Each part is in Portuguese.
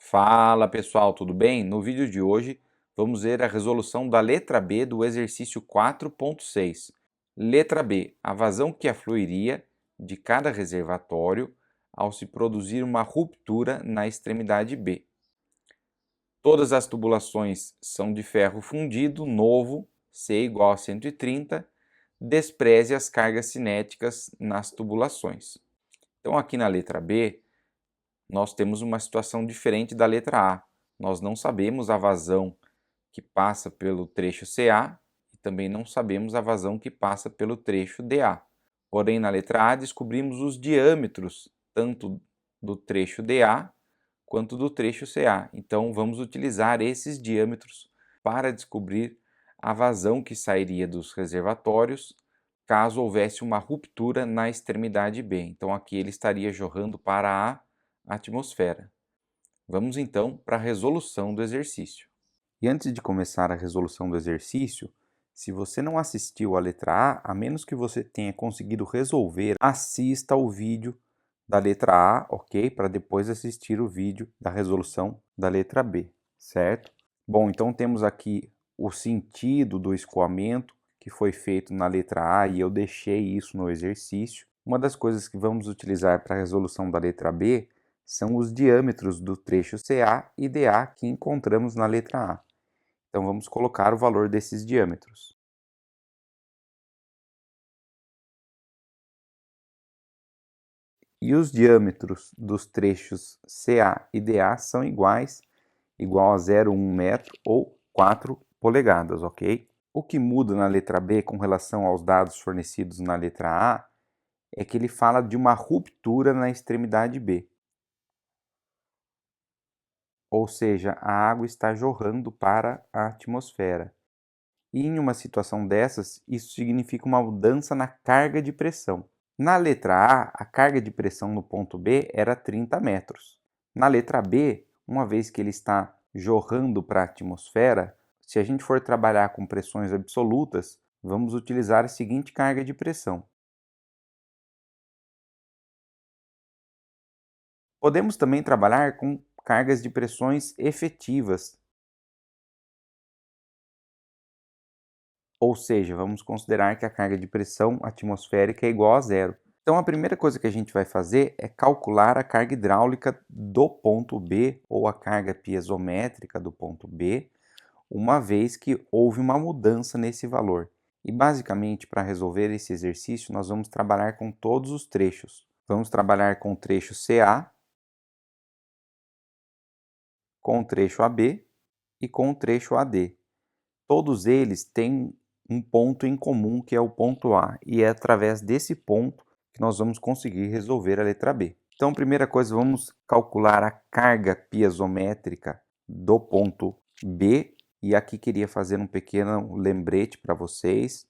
Fala pessoal, tudo bem? No vídeo de hoje vamos ver a resolução da letra B do exercício 4.6. Letra B, a vazão que afluiria de cada reservatório ao se produzir uma ruptura na extremidade B. Todas as tubulações são de ferro fundido novo, C igual a 130, despreze as cargas cinéticas nas tubulações. Então aqui na letra B, nós temos uma situação diferente da letra A. Nós não sabemos a vazão que passa pelo trecho CA e também não sabemos a vazão que passa pelo trecho DA. Porém, na letra A, descobrimos os diâmetros tanto do trecho DA quanto do trecho CA. Então, vamos utilizar esses diâmetros para descobrir a vazão que sairia dos reservatórios caso houvesse uma ruptura na extremidade B. Então, aqui ele estaria jorrando para a atmosfera. Vamos então para a resolução do exercício. E antes de começar a resolução do exercício, se você não assistiu a letra A menos que você tenha conseguido resolver, assista ao vídeo da letra A, ok? Para depois assistir o vídeo da resolução da letra B, certo? Bom, então temos aqui o sentido do escoamento que foi feito na letra A e eu deixei isso no exercício. Uma das coisas que vamos utilizar para a resolução da letra B são os diâmetros do trecho CA e DA que encontramos na letra A. Então vamos colocar o valor desses diâmetros. E os diâmetros dos trechos CA e DA são igual a 0,1 metro ou 4 polegadas, ok? O que muda na letra B com relação aos dados fornecidos na letra A é que ele fala de uma ruptura na extremidade B. Ou seja, a água está jorrando para a atmosfera. E em uma situação dessas, isso significa uma mudança na carga de pressão. Na letra A, a carga de pressão no ponto B era 30 metros. Na letra B, uma vez que ele está jorrando para a atmosfera, se a gente for trabalhar com pressões absolutas, vamos utilizar a seguinte carga de pressão. Podemos também trabalhar com cargas de pressões efetivas, ou seja, vamos considerar que a carga de pressão atmosférica é igual a zero. Então a primeira coisa que a gente vai fazer é calcular a carga hidráulica do ponto B ou a carga piezométrica do ponto B, uma vez que houve uma mudança nesse valor. E basicamente para resolver esse exercício nós vamos trabalhar com todos os trechos. Vamos trabalhar com o trecho CA, com o trecho AB e com o trecho AD. Todos eles têm um ponto em comum que é o ponto A, e é através desse ponto que nós vamos conseguir resolver a letra B. Então, primeira coisa, vamos calcular a carga piezométrica do ponto B, e aqui queria fazer um pequeno lembrete para vocês.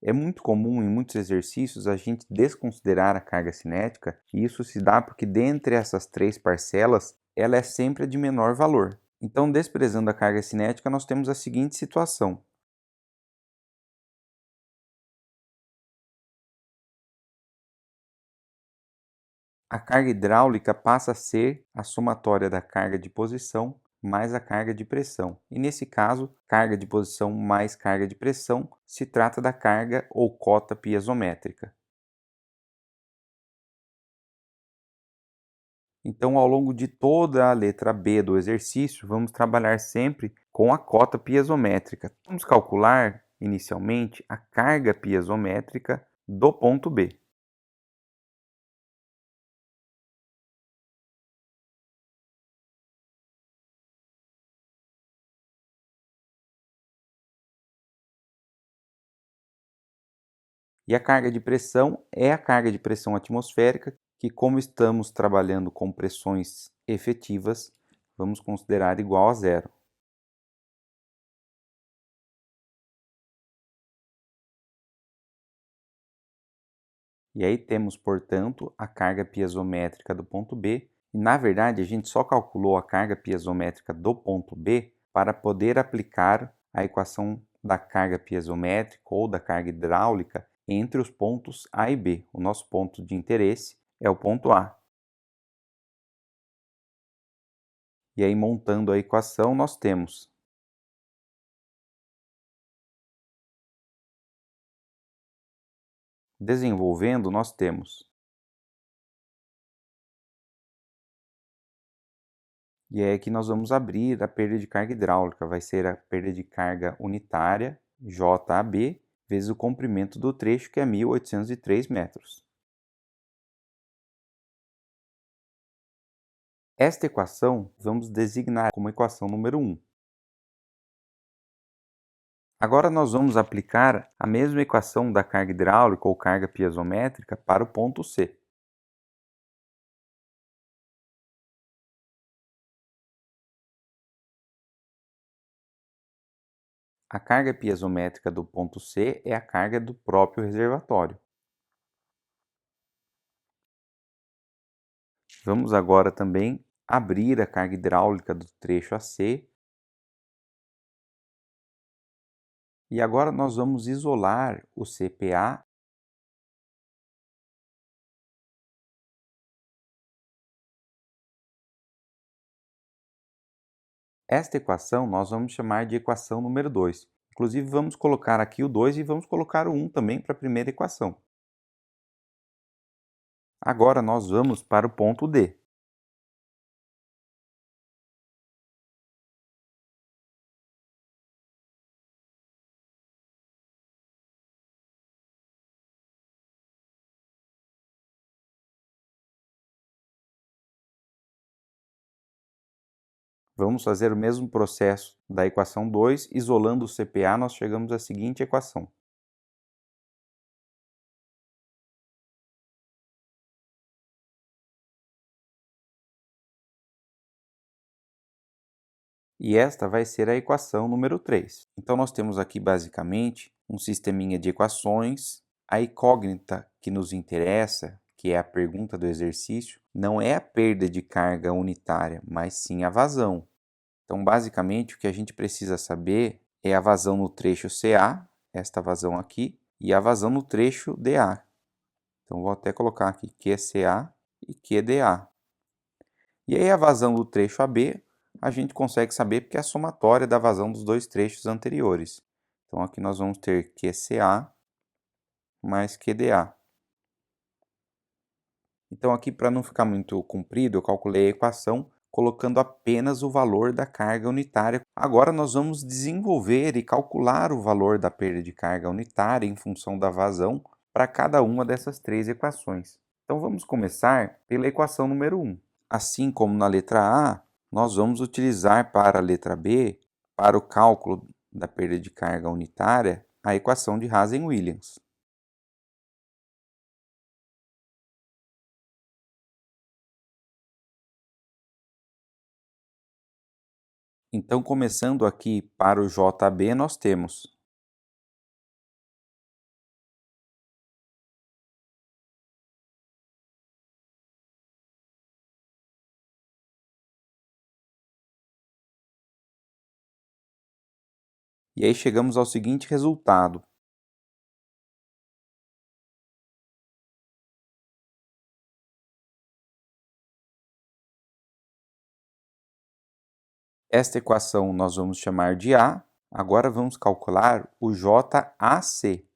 É muito comum em muitos exercícios a gente desconsiderar a carga cinética, e isso se dá porque dentre essas três parcelas, ela é sempre a de menor valor. Então, desprezando a carga cinética, nós temos a seguinte situação. A carga hidráulica passa a ser a somatória da carga de posição mais a carga de pressão. E nesse caso, carga de posição mais carga de pressão se trata da carga ou cota piezométrica. Então, ao longo de toda a letra B do exercício, vamos trabalhar sempre com a cota piezométrica. Vamos calcular, inicialmente, a carga piezométrica do ponto B. E a carga de pressão é a carga de pressão atmosférica, que, como estamos trabalhando com pressões efetivas, vamos considerar igual a zero. E aí temos, portanto, a carga piezométrica do ponto B. E, na verdade, a gente só calculou a carga piezométrica do ponto B para poder aplicar a equação da carga piezométrica ou da carga hidráulica entre os pontos A e B. O nosso ponto de interesse é o ponto A. E aí, montando a equação, nós temos desenvolvendo, nós temos. E é que nós vamos abrir a perda de carga hidráulica. Vai ser a perda de carga unitária, JAB, vezes o comprimento do trecho, que é 1.803 metros. Esta equação vamos designar como equação número 1. Agora nós vamos aplicar a mesma equação da carga hidráulica ou carga piezométrica para o ponto C. A carga piezométrica do ponto C é a carga do próprio reservatório. Vamos agora também abrir a carga hidráulica do trecho AC. E agora nós vamos isolar o CPA Esta equação nós vamos chamar de equação número 2. Inclusive, vamos colocar aqui o 2 e vamos colocar o 1 também para a primeira equação. Agora nós vamos para o ponto D. Vamos fazer o mesmo processo da equação 2, isolando o CPA, nós chegamos à seguinte equação. E esta vai ser a equação número 3. Então, nós temos aqui basicamente um sisteminha de equações. A incógnita que nos interessa, que é a pergunta do exercício, não é a perda de carga unitária, mas sim a vazão. Então, basicamente, o que a gente precisa saber é a vazão no trecho CA, esta vazão aqui, e a vazão no trecho DA. Então, vou até colocar aqui QCA e QDA. E aí, a vazão do trecho AB, a gente consegue saber porque é a somatória da vazão dos dois trechos anteriores. Então, aqui nós vamos ter QCA mais QDA. Então, aqui, para não ficar muito comprido, eu calculei a equação colocando apenas o valor da carga unitária. Agora, nós vamos desenvolver e calcular o valor da perda de carga unitária em função da vazão para cada uma dessas três equações. Então, vamos começar pela equação número 1. Assim como na letra A, nós vamos utilizar para a letra B, para o cálculo da perda de carga unitária, a equação de Hazen-Williams. Então, começando aqui para o JB, nós temos e aí chegamos ao seguinte resultado. Esta equação nós vamos chamar de A. Agora vamos calcular o JAC.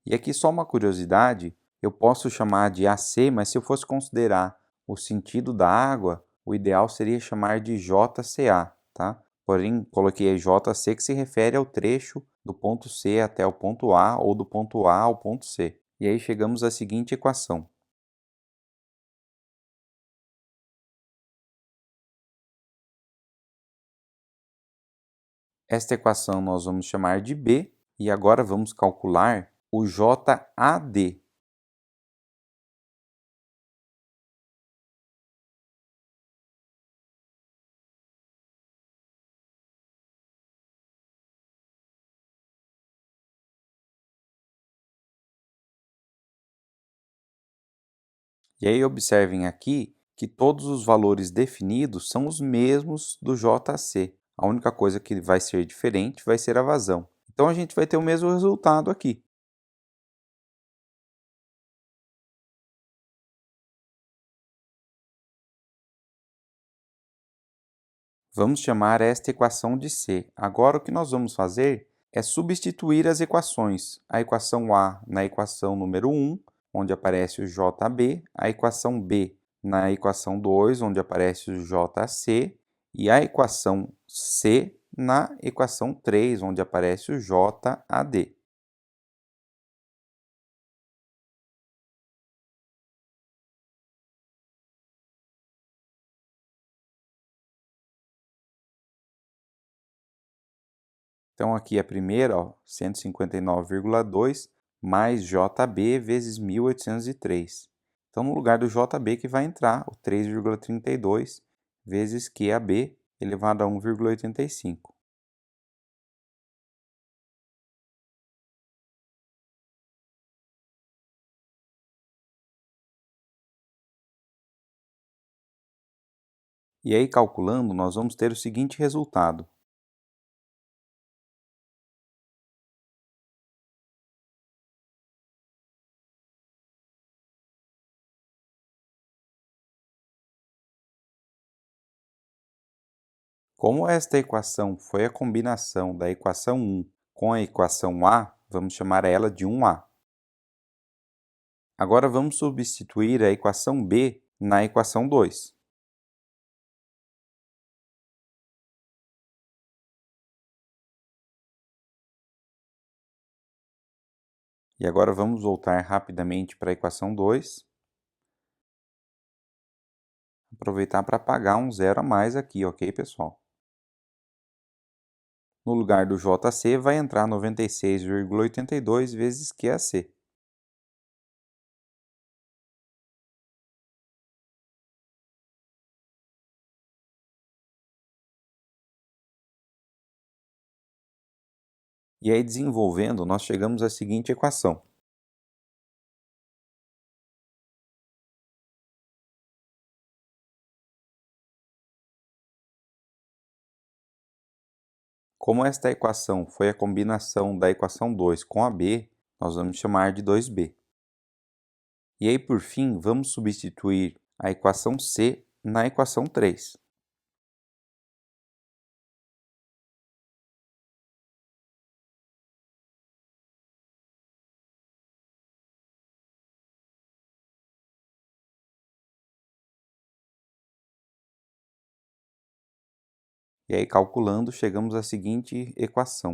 E aqui só uma curiosidade, eu posso chamar de AC, mas se eu fosse considerar o sentido da água, o ideal seria chamar de JCA, tá? Porém, coloquei JC que se refere ao trecho do ponto C até o ponto A ou do ponto A ao ponto C. E aí chegamos à seguinte equação. Esta equação nós vamos chamar de B e agora vamos calcular o JAD. E aí observem aqui que todos os valores definidos são os mesmos do JC. A única coisa que vai ser diferente vai ser a vazão. Então a gente vai ter o mesmo resultado aqui. Vamos chamar esta equação de C. Agora o que nós vamos fazer é substituir as equações. A equação A na equação número 1, onde aparece o JB, a equação B na equação 2, onde aparece o JC, e a equação C na equação 3, onde aparece o JAD. Então, aqui a primeira, ó, 159,2 mais JB vezes 1803. Então, no lugar do JB que vai entrar o 3,32 vezes QAB elevado a 1,85. E aí, calculando, nós vamos ter o seguinte resultado. Como esta equação foi a combinação da equação 1 com a equação A, vamos chamar ela de 1A. Agora vamos substituir a equação B na equação 2. E agora vamos voltar rapidamente para a equação 2. Aproveitar para apagar um zero a mais aqui, ok, pessoal? No lugar do JC vai entrar 96,82 vezes QAC. E aí, desenvolvendo, nós chegamos à seguinte equação. Como esta equação foi a combinação da equação 2 com a B, nós vamos chamar de 2B. E aí, por fim, vamos substituir a equação C na equação 3. E aí, calculando, chegamos à seguinte equação.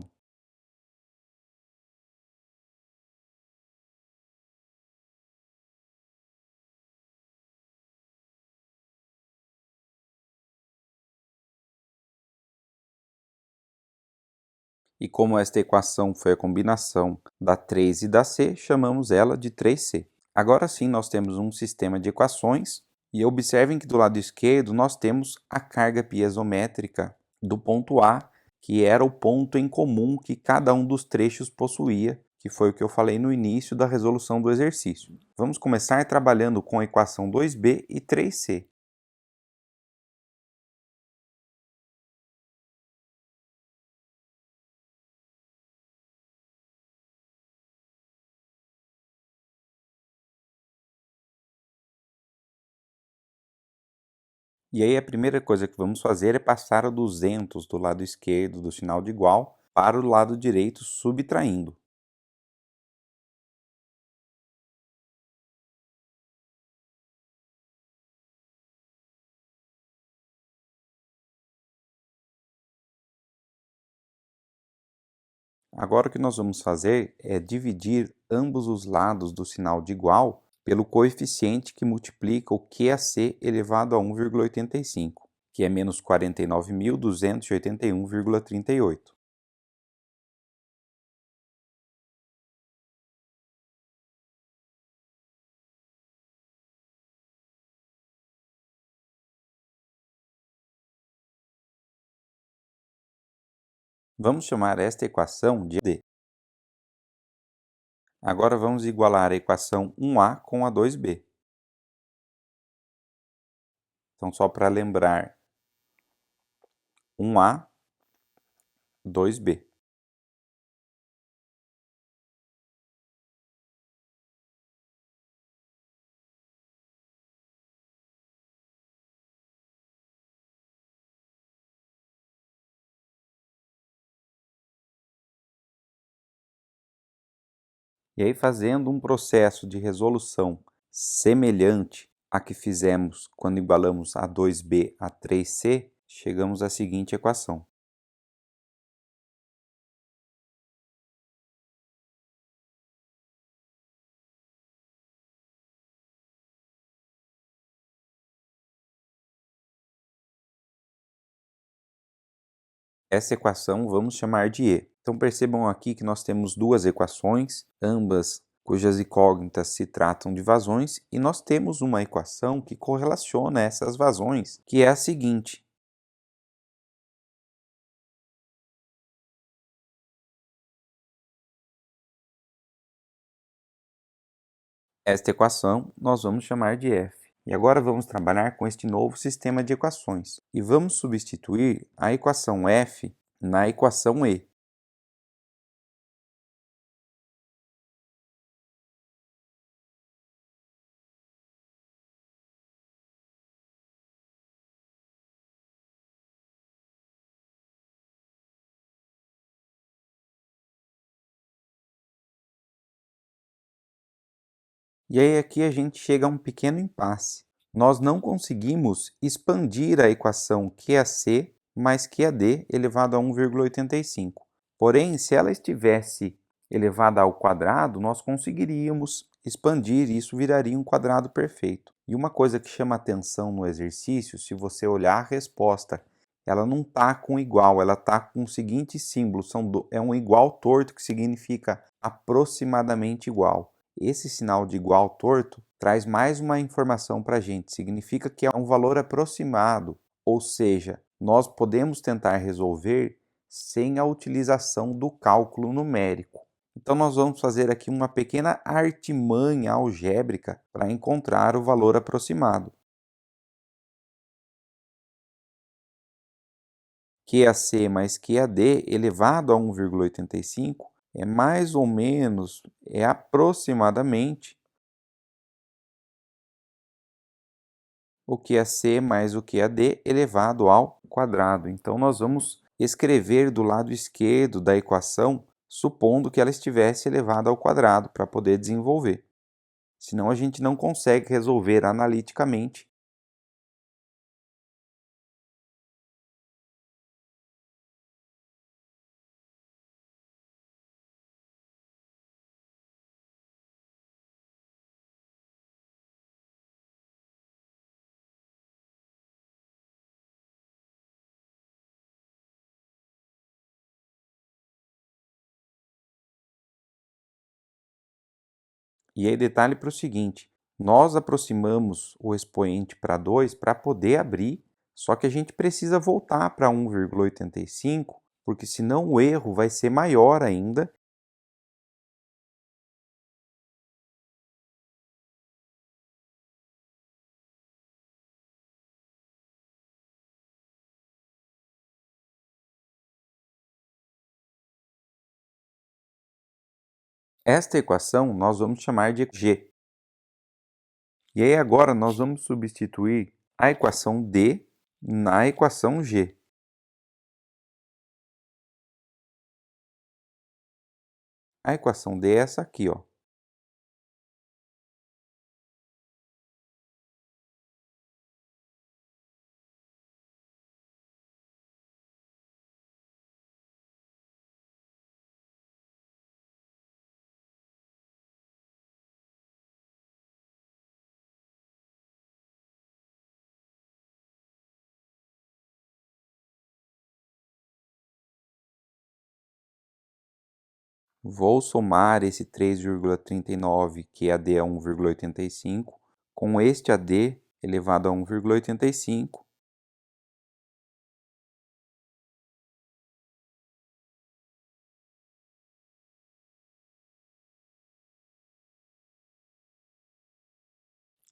E como esta equação foi a combinação da 3 e da C, chamamos ela de 3C. Agora sim, nós temos um sistema de equações, e observem que do lado esquerdo nós temos a carga piezométrica do ponto A, que era o ponto em comum que cada um dos trechos possuía, que foi o que eu falei no início da resolução do exercício. Vamos começar trabalhando com a equação 2B e 3C. E aí a primeira coisa que vamos fazer é passar o 200 do lado esquerdo do sinal de igual para o lado direito, subtraindo. Agora o que nós vamos fazer é dividir ambos os lados do sinal de igual pelo coeficiente que multiplica o QAC elevado a 1,85, que é menos 49.281,38. Vamos chamar esta equação de D. Agora vamos igualar a equação 1A com a 2B. Então, só para lembrar, 1A, 2B. E aí, fazendo um processo de resolução semelhante a que fizemos quando igualamos A2B a 3C, chegamos à seguinte equação. Essa equação vamos chamar de E. Então percebam aqui que nós temos duas equações, ambas cujas incógnitas se tratam de vazões, e nós temos uma equação que correlaciona essas vazões, que é a seguinte. Esta equação nós vamos chamar de F. E agora vamos trabalhar com este novo sistema de equações. E vamos substituir a equação F na equação E. E aí aqui a gente chega a um pequeno impasse. Nós não conseguimos expandir a equação QAC mais QAD elevado a 1,85. Porém, se ela estivesse elevada ao quadrado, nós conseguiríamos expandir e isso viraria um quadrado perfeito. E uma coisa que chama atenção no exercício, se você olhar a resposta, ela não está com igual, ela está com o seguinte símbolo, é um igual torto, que significa aproximadamente igual. Esse sinal de igual torto traz mais uma informação para a gente, significa que é um valor aproximado, ou seja, nós podemos tentar resolver sem a utilização do cálculo numérico. Então nós vamos fazer aqui uma pequena artimanha algébrica para encontrar o valor aproximado. QAC mais QAD elevado a 1,85 é mais ou menos, é aproximadamente o QAC mais o QAD elevado ao quadrado. Então, nós vamos escrever do lado esquerdo da equação, supondo que ela estivesse elevada ao quadrado, para poder desenvolver. Senão, a gente não consegue resolver analiticamente. E aí, detalhe para o seguinte, nós aproximamos o expoente para 2 para poder abrir, só que a gente precisa voltar para 1,85, porque senão o erro vai ser maior ainda. Esta equação nós vamos chamar de G. E aí agora nós vamos substituir a equação D na equação G. A equação D é essa aqui, ó. Vou somar esse 3,39, que é AD a 1,85, com este AD elevado a 1,85.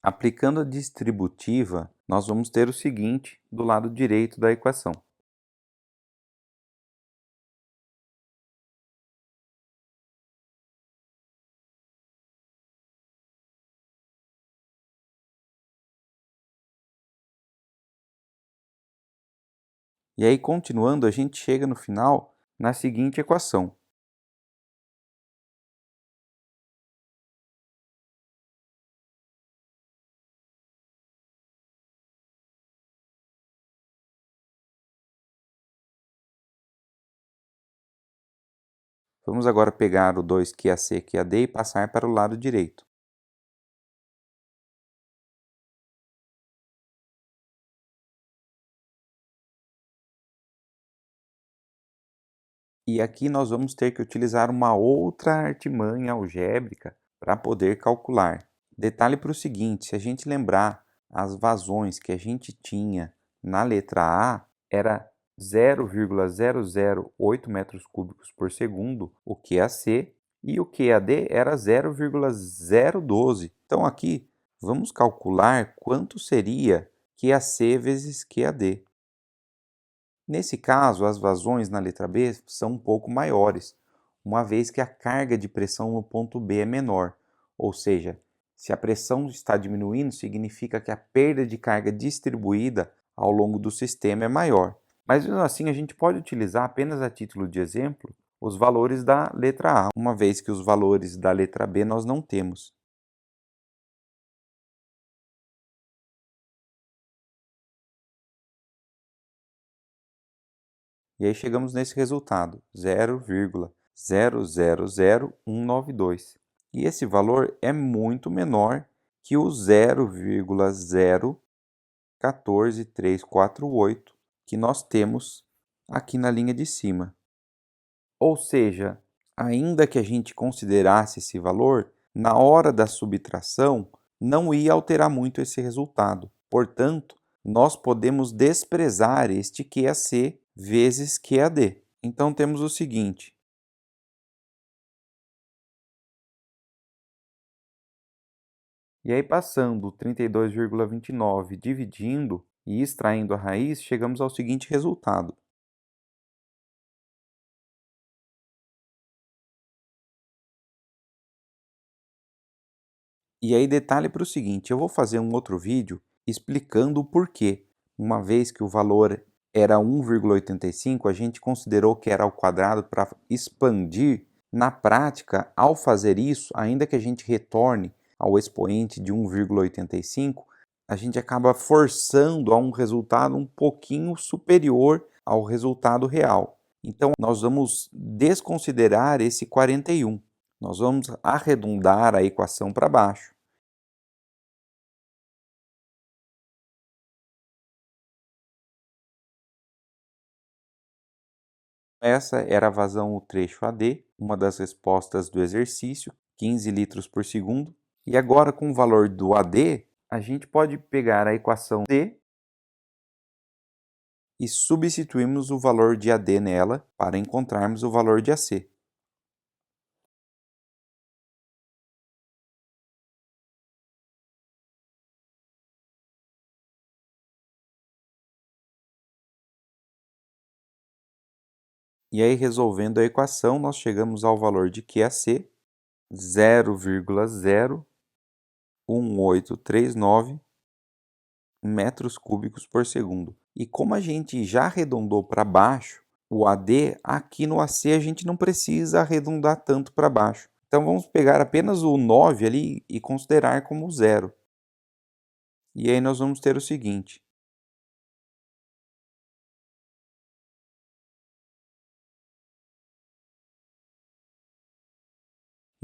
Aplicando a distributiva, nós vamos ter o seguinte do lado direito da equação. E aí, continuando, a gente chega no final na seguinte equação. Vamos agora pegar o 2QAC, QAD e passar para o lado direito. E aqui nós vamos ter que utilizar uma outra artimanha algébrica para poder calcular. Detalhe para o seguinte, se a gente lembrar, as vazões que a gente tinha na letra A era 0,008 metros cúbicos por segundo, o QAC, e o QAD era 0,012. Então aqui, vamos calcular quanto seria QAC vezes QAD. Nesse caso, as vazões na letra B são um pouco maiores, uma vez que a carga de pressão no ponto B é menor, ou seja, se a pressão está diminuindo, significa que a perda de carga distribuída ao longo do sistema é maior. Mas mesmo assim, a gente pode utilizar apenas a título de exemplo os valores da letra A, uma vez que os valores da letra B nós não temos. E aí chegamos nesse resultado, 0,000192. E esse valor é muito menor que o 0,014348 que nós temos aqui na linha de cima. Ou seja, ainda que a gente considerasse esse valor, na hora da subtração não ia alterar muito esse resultado. Portanto, nós podemos desprezar este QAC vezes QAD. Então temos o seguinte. E aí passando 32,29 dividindo e extraindo a raiz, chegamos ao seguinte resultado. E aí detalhe para o seguinte, eu vou fazer um outro vídeo explicando o porquê. Uma vez que o valor era 1,85, a gente considerou que era ao quadrado para expandir. Na prática, ao fazer isso, ainda que a gente retorne ao expoente de 1,85, a gente acaba forçando a um resultado um pouquinho superior ao resultado real. Então, nós vamos desconsiderar esse 41. Nós vamos arredondar a equação para baixo. Essa era a vazão o trecho AD, uma das respostas do exercício, 15 litros por segundo. E agora, com o valor do AD, a gente pode pegar a equação D e substituirmos o valor de AD nela para encontrarmos o valor de AC. E aí, resolvendo a equação, nós chegamos ao valor de QAC, 0,01839 metros cúbicos por segundo. E como a gente já arredondou para baixo, o AD, aqui no AC a gente não precisa arredondar tanto para baixo. Então vamos pegar apenas o 9 ali e considerar como zero. E aí nós vamos ter o seguinte.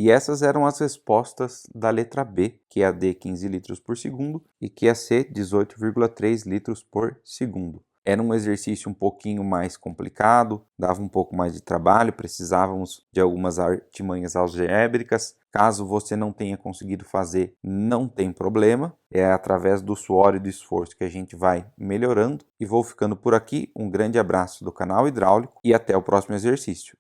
E essas eram as respostas da letra B, que é a D 15 litros por segundo e que é a C 18,3 litros por segundo. Era um exercício um pouquinho mais complicado, dava um pouco mais de trabalho, precisávamos de algumas artimanhas algébricas. Caso você não tenha conseguido fazer, não tem problema. É através do suor e do esforço que a gente vai melhorando. E vou ficando por aqui. Um grande abraço do canal Hidráulico e até o próximo exercício.